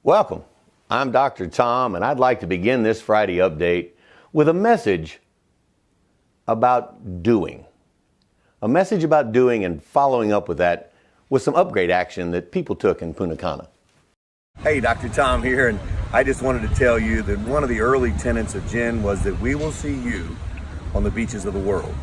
Welcome. I'm Dr. Tom, and I'd like to begin this Friday update with a message about doing. A message about doing and following up with that with some upgrade action that people took in Punta Cana. Hey, Dr. Tom here, and I just wanted to tell you that one of the early tenets of GEN was that we will see you on the beaches of the world.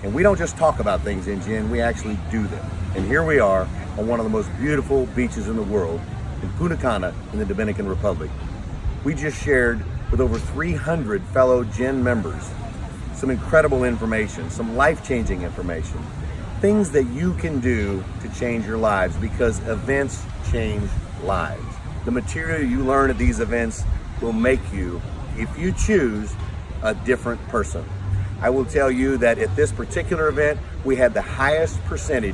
And we don't just talk about things in GEN, we actually do them. And here we are on one of the most beautiful beaches in the world, in Punta Cana in the Dominican Republic. We just shared with over 300 fellow GEN members some incredible information, some life-changing information, things that you can do to change your lives, because events change lives. The material you learn at these events will make you, if you choose, a different person. I will tell you that at this particular event, we had the highest percentage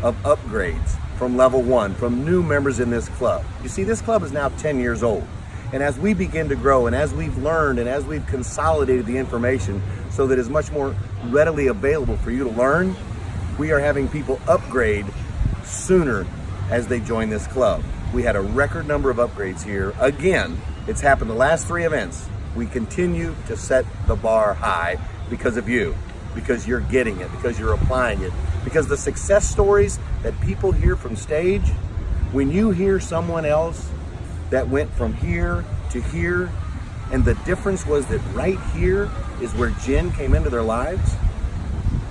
of upgrades from level 1, from new members in this club. You see, this club is now 10 years old. And as we begin to grow, and as we've learned, and as we've consolidated the information so that it's much more readily available for you to learn, we are having people upgrade sooner as they join this club. We had a record number of upgrades here. Again, it's happened the last 3 events. We continue to set the bar high because of you, because you're getting it, because you're applying it, because the success stories that people hear from stage, when you hear someone else that went from here to here, and the difference was that right here is where GEN came into their lives,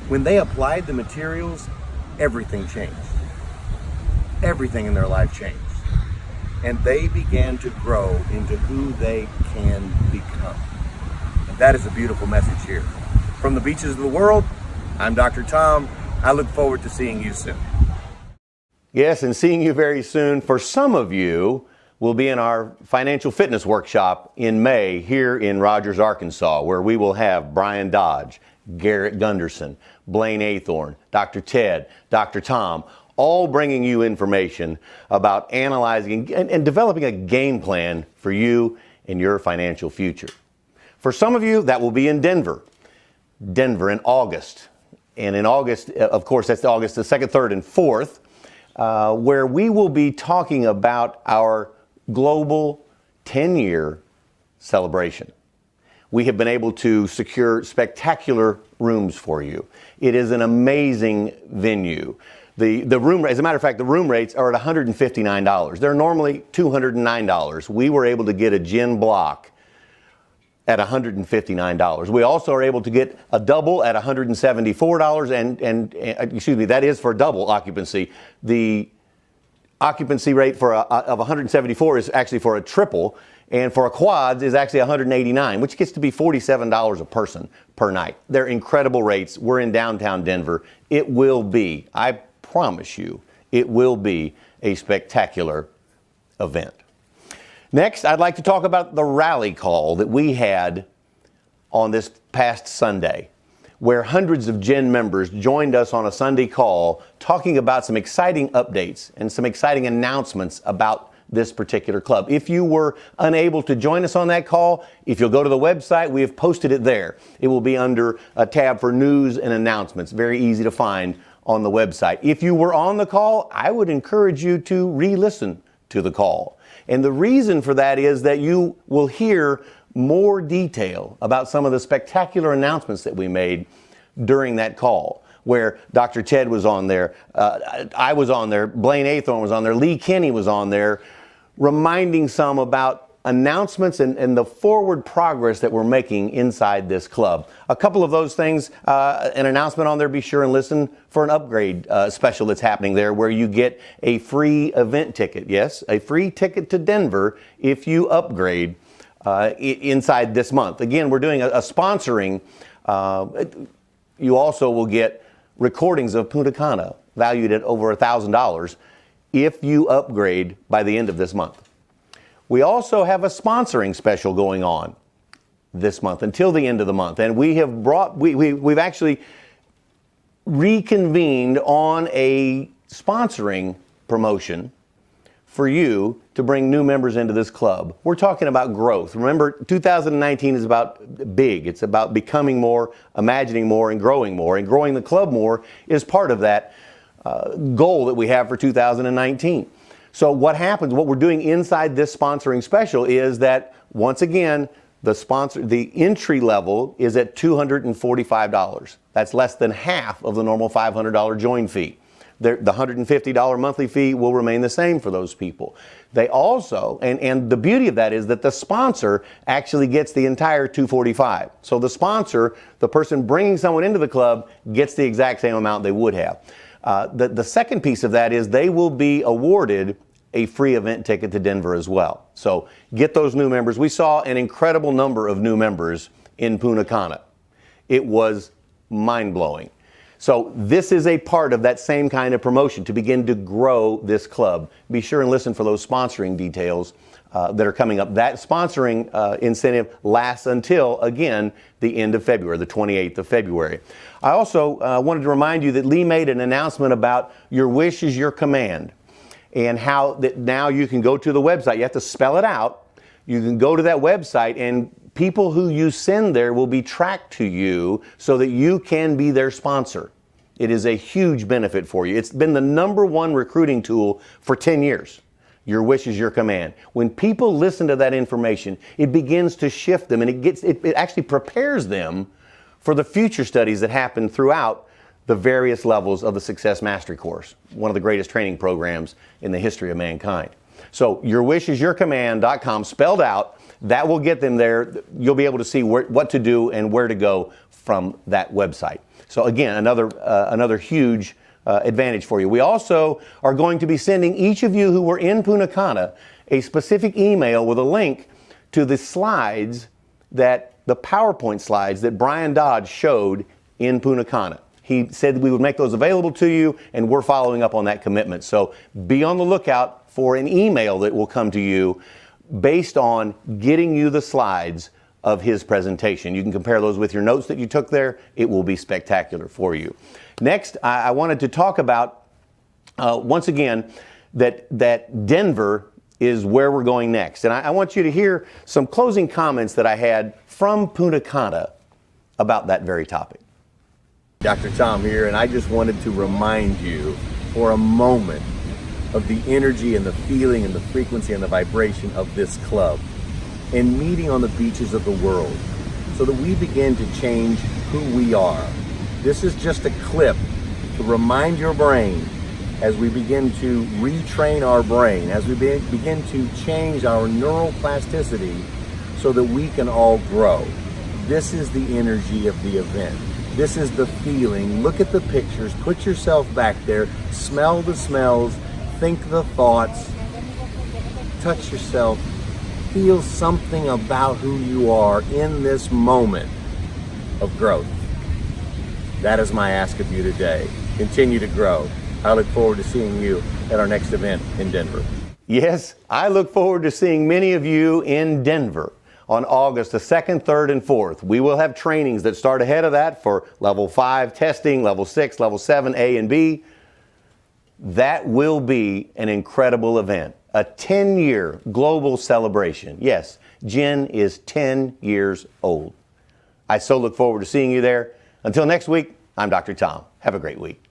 when they applied the materials, everything changed. Everything in their life changed. And they began to grow into who they can become. And that is a beautiful message here. From the beaches of the world, I'm Dr. Tom. I look forward to seeing you soon. Yes, and seeing you very soon. For some of you, we'll be in our financial fitness workshop in May here in Rogers, Arkansas, where we will have Brian Dodge, Garrett Gunderson, Blaine Athorn, Dr. Ted, Dr. Tom, all bringing you information about analyzing and developing a game plan for you and your financial future. For some of you, that will be in Denver in August. And in August, of course, that's August the 2nd, 3rd, and 4th, where we will be talking about our global 10-year celebration. We have been able to secure spectacular rooms for you. It is an amazing venue. The room, as a matter of fact, the room rates are at $159. They're normally $209. We were able to get a GEN block at $159. We also are able to get a double at $174, and excuse me, that is for double occupancy. The occupancy rate for of $174 is actually for a triple, and for a quads is actually $189, which gets to be $47 a person per night. They're incredible rates. We're in downtown Denver. It will be, I promise you, it will be a spectacular event. Next, I'd like to talk about the rally call that we had on this past Sunday, where hundreds of GEN members joined us on a Sunday call talking about some exciting updates and some exciting announcements about this particular club. If you were unable to join us on that call, if you'll go to the website, we have posted it there. It will be under a tab for news and announcements. Very easy to find on the website. If you were on the call, I would encourage you to re-listen to the call. And the reason for that is that you will hear more detail about some of the spectacular announcements that we made during that call, where Dr. Ted was on there, I was on there, Blaine Athorn was on there, Lee Kenny was on there, reminding some about announcements and the forward progress that we're making inside this club. A couple of those things, an announcement on there, be sure and listen for an upgrade special that's happening there, where you get a free event ticket. Yes, a free ticket to Denver if you upgrade inside this month. Again, we're doing a sponsoring. You also will get recordings of Punta Cana valued at over $1,000 if you upgrade by the end of this month. We also have a sponsoring special going on this month until the end of the month, and we have we've actually reconvened on a sponsoring promotion for you to bring new members into this club. We're talking about growth. Remember, 2019 is about big. It's about becoming more, imagining more, and growing the club more is part of that goal that we have for 2019. So what happens, what we're doing inside this sponsoring special is that, once again, the entry level is at $245. That's less than half of the normal $500 join fee. The $150 monthly fee will remain the same for those people. They also, and the beauty of that is that the sponsor actually gets the entire $245. So the sponsor, the person bringing someone into the club, gets the exact same amount they would have. The second piece of that is they will be awarded a free event ticket to Denver as well. So get those new members. We saw an incredible number of new members in Punta Cana. It was mind-blowing. So this is a part of that same kind of promotion to begin to grow this club. Be sure and listen for those sponsoring details that are coming up. That sponsoring incentive lasts until, again, the end of February, the 28th of February. I also wanted to remind you that Lee made an announcement about your wish is your command, and how that now you can go to the website. You have to spell it out. You can go to that website, and people who you send there will be tracked to you so that you can be their sponsor. It is a huge benefit for you. It's been the #1 recruiting tool for 10 years. Your wish is your command. When people listen to that information, it begins to shift them, and it actually prepares them for the future studies that happen throughout the various levels of the Success Mastery course, one of the greatest training programs in the history of mankind. So yourwishisyourcommand.com, spelled out, that will get them there. You'll be able to see what to do and where to go from that website. So again, another huge advantage for you. We also are going to be sending each of you who were in Punta Cana a specific email with a link to the slides, the PowerPoint slides that Brian Dodge showed in Punta Cana. He said we would make those available to you, and we're following up on that commitment. So be on the lookout for an email that will come to you based on getting you the slides of his presentation. You can compare those with your notes that you took there. It will be spectacular for you. Next, I wanted to talk about, once again, that Denver is where we're going next. And I want you to hear some closing comments that I had from Punta Cana about that very topic. Dr. Tom here, and I just wanted to remind you for a moment of the energy and the feeling and the frequency and the vibration of this club and meeting on the beaches of the world so that we begin to change who we are. This is just a clip to remind your brain as we begin to retrain our brain, as we begin to change our neural plasticity so that we can all grow. This is the energy of the event. This is the feeling. Look at the pictures, put yourself back there, smell the smells, think the thoughts, touch yourself, feel something about who you are in this moment of growth. That is my ask of you today. Continue to grow. I look forward to seeing you at our next event in Denver. Yes, I look forward to seeing many of you in Denver on August the 2nd, 3rd, and 4th. We will have trainings that start ahead of that for level 5 testing, level 6, level 7, A and B. That will be an incredible event. A 10-year global celebration. Yes, Jen is 10 years old. I so look forward to seeing you there. Until next week, I'm Dr. Tom. Have a great week.